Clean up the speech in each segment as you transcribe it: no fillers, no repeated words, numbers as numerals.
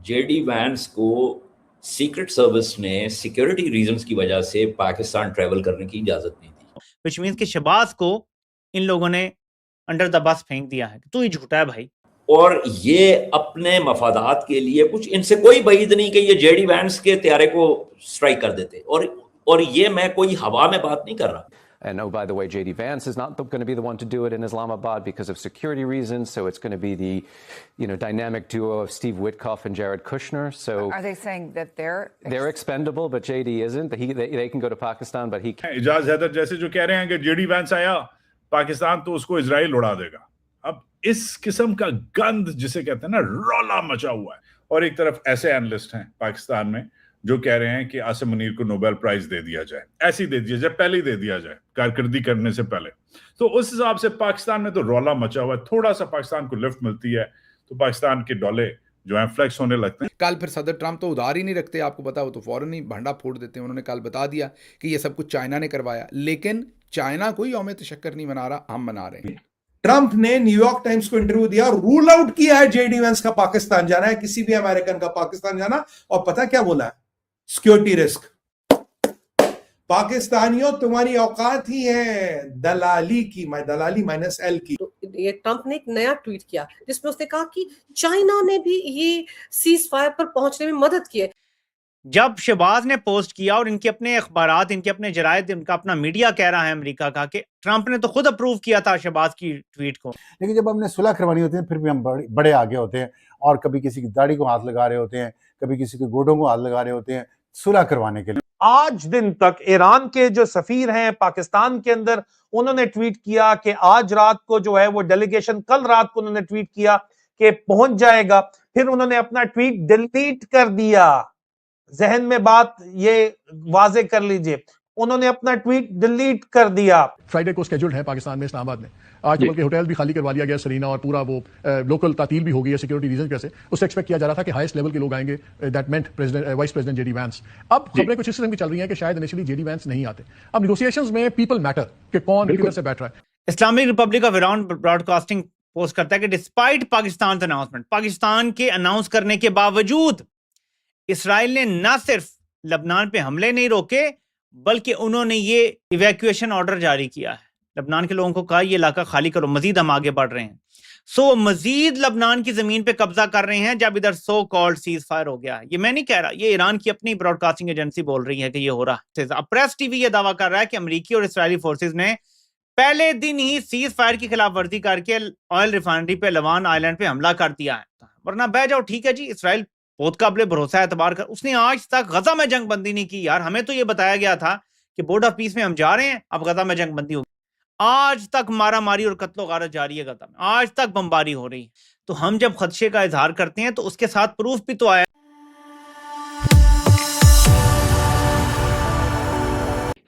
JD Vance को secret service ने security reasons की वजह से पाकिस्तान ट्रैवल करने की इजाजत नहीं दी, विच मीन्स कि शहबाज को इन लोगों ने अंडर द बस फेंक दिया है। तू ही झूठा है भाई। और ये अपने मफादात के लिए कुछ इनसे कोई बईद नहीं कि ये जेडी वैंस के त्यारे को स्ट्राइक कर देते। और ये मैं कोई हवा में बात नहीं कर रहा। And oh, by the way, J.D. Vance is not going to be the one to do it in Islamabad because of security reasons. So it's going to be the, dynamic duo of Steve Witkoff and Jared Kushner. So are they saying that they're expendable, but J.D. isn't? They can go to Pakistan, but he can't. Ijaz Haider जैसे जो कह रहे हैं कि JD Vance आया पाकिस्तान तो उसको Israel उड़ा देगा। अब इस किस्म का गंद जिसे कहते हैं ना, रौला मचा हुआ है। और एक तरफ ऐसे एनालिस्ट हैं पाकिस्तान में जो कह रहे हैं कि आसिम मुनीर को नोबेल प्राइज दे दिया जाए, ऐसे ही दे दिया जाए, पहले ही दे दिया जाए कारकर्दगी करने से पहले। तो उस हिसाब से पाकिस्तान में तो रौला मचा हुआ है। थोड़ा सा पाकिस्तान को लिफ्ट मिलती है तो पाकिस्तान के डॉले जो है फ्लेक्स होने लगते हैं। कल फिर सदर ट्रंप तो उधार ही नहीं रखते, आपको पता हो, तो फौरन ही भंडा फोड़ देते हैं। उन्होंने कल बता दिया कि ये सब कुछ चाइना ने करवाया, लेकिन चाइना कोई यौम तशक्कर नहीं मना रहा, हम मना रहे हैं। ट्रंप ने न्यूयॉर्क टाइम्स को इंटरव्यू दिया, रूल आउट किया है जेडी वैंस का पाकिस्तान जाना है, किसी भी अमेरिकन का पाकिस्तान जाना। और पता क्या बोला है? Security risk. पाकिस्तानियों तुम्हारी औकात ही है दलाली की, दलाली -L की। तो ये ट्रंप ने एक नया ट्वीट किया जिसमें उसने कहा कि चाइना ने भी ये सीज फायर पर पहुंचने में मदद की है। जब शहबाज ने पोस्ट किया और इनके अपने अखबारात, इनके अपने जरायद, इनका अपना मीडिया कह रहा है अमेरिका का कि ट्रंप ने तो खुद अप्रूव किया था शहबाज की ट्वीट को। लेकिन जब हमने सुलह करवानी होती है फिर भी हम बड़े आगे होते हैं और कभी किसी की दाढ़ी को हाथ लगा रहे होते हैं, कभी किसी के गोडों को हाथ लगा रहे होते हैं सुलह करवाने के लिए। आज दिन तक ईरान के जो सफीर हैं पाकिस्तान के अंदर, उन्होंने ट्वीट किया कि आज रात को जो है वो डेलीगेशन, कल रात को उन्होंने ट्वीट किया कि पहुंच जाएगा, फिर उन्होंने अपना ट्वीट डिलीट कर दिया। जहन में बात ये वाजे कर लीजिए, उन्होंने अपना ट्वीट डिलीट कर दिया। फ्राइडे को स्केड्यूल्ड है पाकिस्तान में इस्लामाबाद में, आज तो बल्कि होटल भी खाली करवा लिया गया सरीना, और पूरा वो लोकल तातील भी हो गई है सिक्योरिटी रीजन की वजह से। उससे एक्सपेक्ट किया जा रहा था कि हाईएस्ट लेवल के लोग आएंगे, that meant vice president JD Vance. अब खबरें कुछ इस किस्म की चल रही हैं कि शायद इनिशियली जेडी वैंस नहीं आते। अब नेगोशिएशंस में पीपल मैटर कि कौन किधर से बैठ रहा है। Islamic Republic of Iran broadcasting post करता है कि डिस्पाइट पाकिस्तान अनाउंसमेंट, पाकिस्तान के अनाउंस करने के बावजूद इसराइल ने न सिर्फ लबनान पे हमले नहीं रोके बल्कि उन्होंने ये इवैक्यूएशन ऑर्डर जारी किया है। लबनान के लोगों को कहा ये इलाका खाली करो, मजीद हम आगे बढ़ रहे हैं। सो मजीद लबनान की जमीन पे कब्जा कर रहे हैं जब इधर सो कॉल्ड सीज फायर हो गया है। ये मैं नहीं कह रहा, ये ईरान की अपनी ब्रॉडकास्टिंग एजेंसी बोल रही है कि ये हो रहा है। अब प्रेस टीवी ये दावा कर रहा है कि अमेरिकी और इसराइली फोर्सेस ने पहले दिन ही सीज फायर की खिलाफ वर्जी करके ऑयल रिफाइनरी पे, लवान आइलैंड पे हमला कर दिया है। वरना बह जाओ, ठीक है जी, इसराइल बहुत काबिल भरोसा एतबार कर, उसने आज तक गजा में जंग बंदी नहीं की। यार हमें तो ये बताया गया था कि बोर्ड ऑफ पीस में हम जा रहे हैं, अब गजा में जंग बंदी होगी। आज तक मारा मारी और कत्लो गारत जारी है गजा में, आज तक बमबारी हो रही है। तो हम जब खदशे का इजहार करते हैं तो उसके साथ प्रूफ भी तो आया।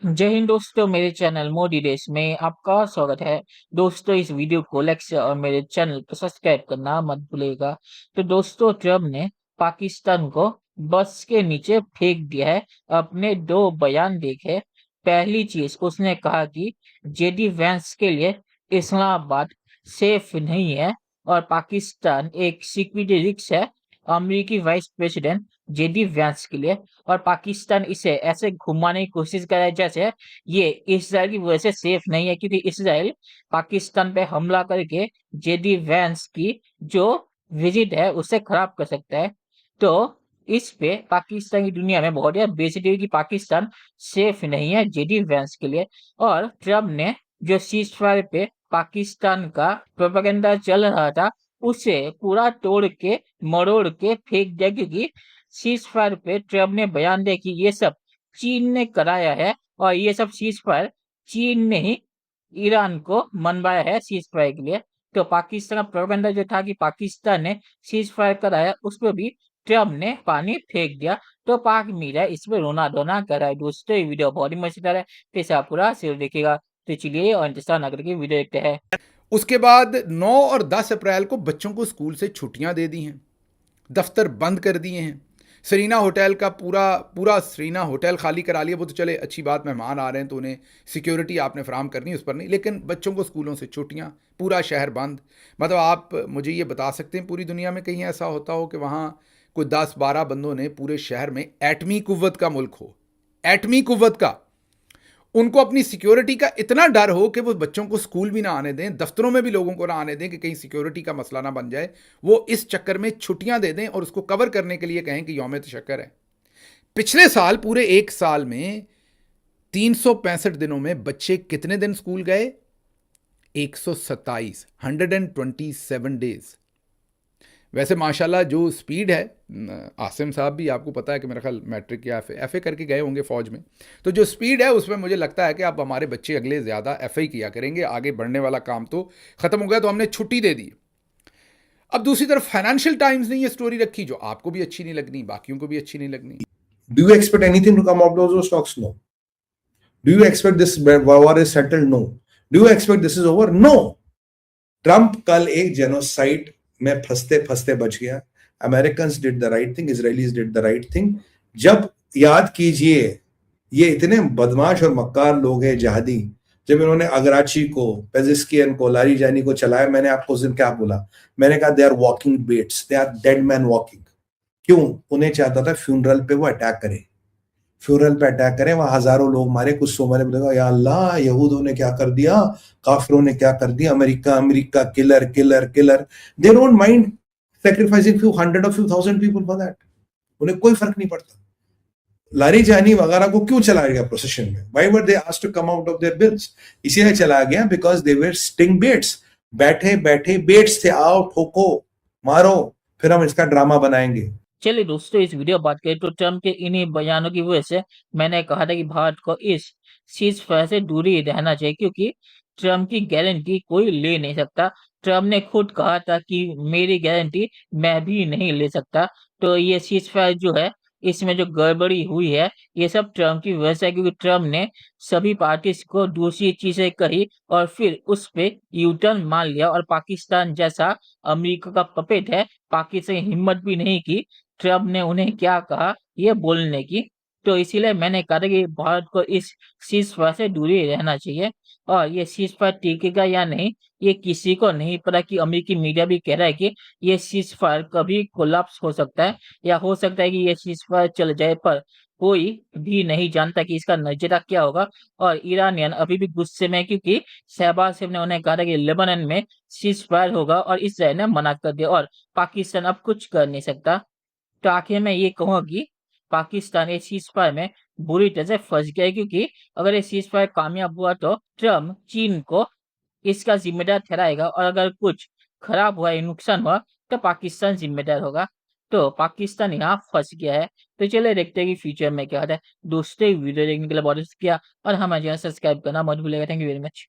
जय हिंद दोस्तों, मेरे चैनल मोदी देश में आपका स्वागत है। दोस्तों इस वीडियो को लाइक शेयर और मेरे चैनल को सब्सक्राइब करना मत भूलिएगा। तो दोस्तों ट्रम्प ने पाकिस्तान को बस के नीचे फेंक दिया है। अपने 2 बयान देखे। पहली चीज उसने कहा कि जेडी वैंस के लिए इस्लामाबाद सेफ नहीं है और पाकिस्तान एक सिक्योरिटी रिस्क है अमेरिकी वाइस प्रेसिडेंट जेडी वैंस के लिए, और पाकिस्तान इसे ऐसे घुमाने की कोशिश कर रहा है जैसे ये इसराइल की वजह से सेफ नहीं है, क्योंकि इसराइल पाकिस्तान पे हमला करके जेडी वैंस की जो विजिट है उसे खराब कर सकता है। तो इस पे पाकिस्तान की दुनिया में बहुत ज्यादा बेइज्जती हुई कि पाकिस्तान सेफ नहीं है जेडी वैंस के लिए। और ट्रम्प ने जो सीज फायर पे पाकिस्तान का प्रोपेगेंडा चल रहा था उसे पूरा तोड़ के मरोड़ के फेंक दिया, क्योंकि सीज फायर पे ट्रम्प ने बयान दिया कि ये सब चीन ने कराया है और ये सब सीज फायर चीन ने ही ईरान को मनवाया है सीज फायर के लिए। तो पाकिस्तान का प्रोपेगेंडा जो था कि पाकिस्तान ने सीज फायर कराया, उस पर भी ट्रम्प ने पानी फेंक दिया। तो पाक मीडिया इस पर रोना धोना कर रहा है। दोस्तों ये वीडियो बहुत ही मजेदार है, तो इसे आप पूरा शेयर देखिएगा। तो चलिए और इंतजार न करके वीडियो देखते हैं। उसके बाद 9 और 10 अप्रैल को बच्चों को स्कूल से छुट्टियां दे दी हैं, दफ्तर बंद कर दिए हैं। सरीना होटल का पूरा सरीना होटल खाली करा लिया। वो तो चले अच्छी बात, मेहमान आ रहे हैं तो उन्हें सिक्योरिटी आपने फराम करनी है, उस पर नहीं, लेकिन बच्चों को स्कूलों से छुट्टियां, पूरा शहर बंद। मतलब आप मुझे ये बता सकते हैं पूरी दुनिया में कहीं ऐसा होता हो कि वहाँ कोई 10-12 बंदों ने पूरे शहर में एटमी कुव्वत का मुल्क हो, एटमी कुव्वत का, उनको अपनी सिक्योरिटी का इतना डर हो कि वो बच्चों को स्कूल भी ना आने दें, दफ्तरों में भी लोगों को ना आने दें कि कहीं सिक्योरिटी का मसला ना बन जाए, वो इस चक्कर में छुट्टियां दे दें और उसको कवर करने के लिए कहें कि यौम तशक्कर है। पिछले साल पूरे 1 साल में 365 दिनों में बच्चे कितने दिन स्कूल गए? 127, 127 डेज। वैसे माशाल्लाह जो स्पीड है, आसिम साहब भी आपको पता है कि मेरा ख्याल मैट्रिक या एफए करके गए होंगे फौज में, तो जो स्पीड है उसमें मुझे लगता है कि अब हमारे बच्चे अगले ज़्यादा एफए किया करेंगे। आगे बढ़ने वाला काम तो ख़त्म हो गया, तो हमने छुट्टी दे दी। अब दूसरी तरफ फाइनेंशियल टाइम्स ने ये स्टोरी रखी जो आपको भी अच्छी नहीं लगनी, बाकियों को भी अच्छी नहीं लगनी। Do you expect anything to come out of those talks? No. Do you expect this war is settled? No. Do you expect this is over? No. Trump कल एक जेनोसाइड में फंसते फंसते बच गया। Americans did the right thing, Israelis did the right thing. जब याद कीजिए ये इतने बदमाश और मक्कार लोग हैं जहादी, जब इन्होंने अगराची को, पेजिस्कियन को, लारीजानी को चलाया, मैंने आपको उस दिन क्या बोला? मैंने कहा they are walking bets, they are dead man walking. क्यों? उन्हें चाहता था फ्यूनरल पे वो अटैक करे, फ्यूनरल पे अटैक करें, वहां हजारों लोग मारे, कुछ सौ मारे। बोलेगा या अल्लाह यहूदों ने क्या कर दिया, काफिरों ने क्या कर दिया, America America killer killer killer. They don't mind sacrificing few hundred or few thousand people for that। उन्हें कोई फर्क नहीं पड़ता। लारीजानी वगैरह को क्यों चलाया गया प्रोसेशन में? Why were they asked to come out of their bills? इसीलिए चलाया गया because they were sting baits। बैठे बैठे बेट्स थे, आओ ठोको मारो, फिर हम इसका ड्रामा बनाएंगे। चलिए दोस्तों, इस वीडियो बात करें तो ट्रम्प के इन्हीं बयानों की वजह से मैंने कहा था कि भारत को इस सीज फायर से दूरी रहना चाहिए, क्योंकि ट्रम्प की गारंटी कोई ले नहीं सकता। ट्रम्प ने खुद कहा था कि मेरी गारंटी मैं भी नहीं ले सकता। तो ये सीज फायर जो है, इसमें जो गड़बड़ी हुई है, ये सब ट्रम्प की वजह से है, क्योंकि ट्रम्प ने सभी पार्टीज को दूसरी चीजें कही और फिर उस पे यू टर्न मान लिया। और पाकिस्तान जैसा अमेरिका का पपेट है, पाकिस्तान हिम्मत भी नहीं की ट्रम्प ने उन्हें क्या कहा ये बोलने की। तो इसीलिए मैंने कहा था कि भारत को इस सीज़फायर से दूरी रहना चाहिए। और ये सीज़फायर टिकेगा या नहीं, ये किसी को नहीं पता। कि अमेरिकी मीडिया भी कह रहा है कि ये सीज़फायर कभी कोलैप्स हो सकता है, या हो सकता है कि ये सीज़फायर चल जाए, पर कोई भी नहीं जानता कि इसका नतीजा क्या होगा। और ईरानियन अभी भी गुस्से में है, क्योंकि शहबाज शरीफ ने उन्हें कहा था कि लेबनान में सीज़फायर होगा और इसराइल ने मना कर दिया, और पाकिस्तान अब कुछ कर नहीं सकता। तो आखिर में ये कहूँगा कि पाकिस्तान इस सीज़फायर में बुरी तरह से फँस गया है, क्योंकि अगर ये सीज़फायर कामयाब हुआ तो ट्रम्प चीन को इसका ज़िम्मेदार ठहराएगा, और अगर कुछ खराब हुआ या नुकसान हुआ तो पाकिस्तान ज़िम्मेदार होगा। तो पाकिस्तान यहाँ फँस गया है। तो चलिए देखते हैं कि फ्यूचर में क्या होता है। दोस्तों, वीडियो देखने के लिए बहुत शुक्रिया, और हमारे चैनल सब्सक्राइब करना मत भूलिएगा। Thank you very much.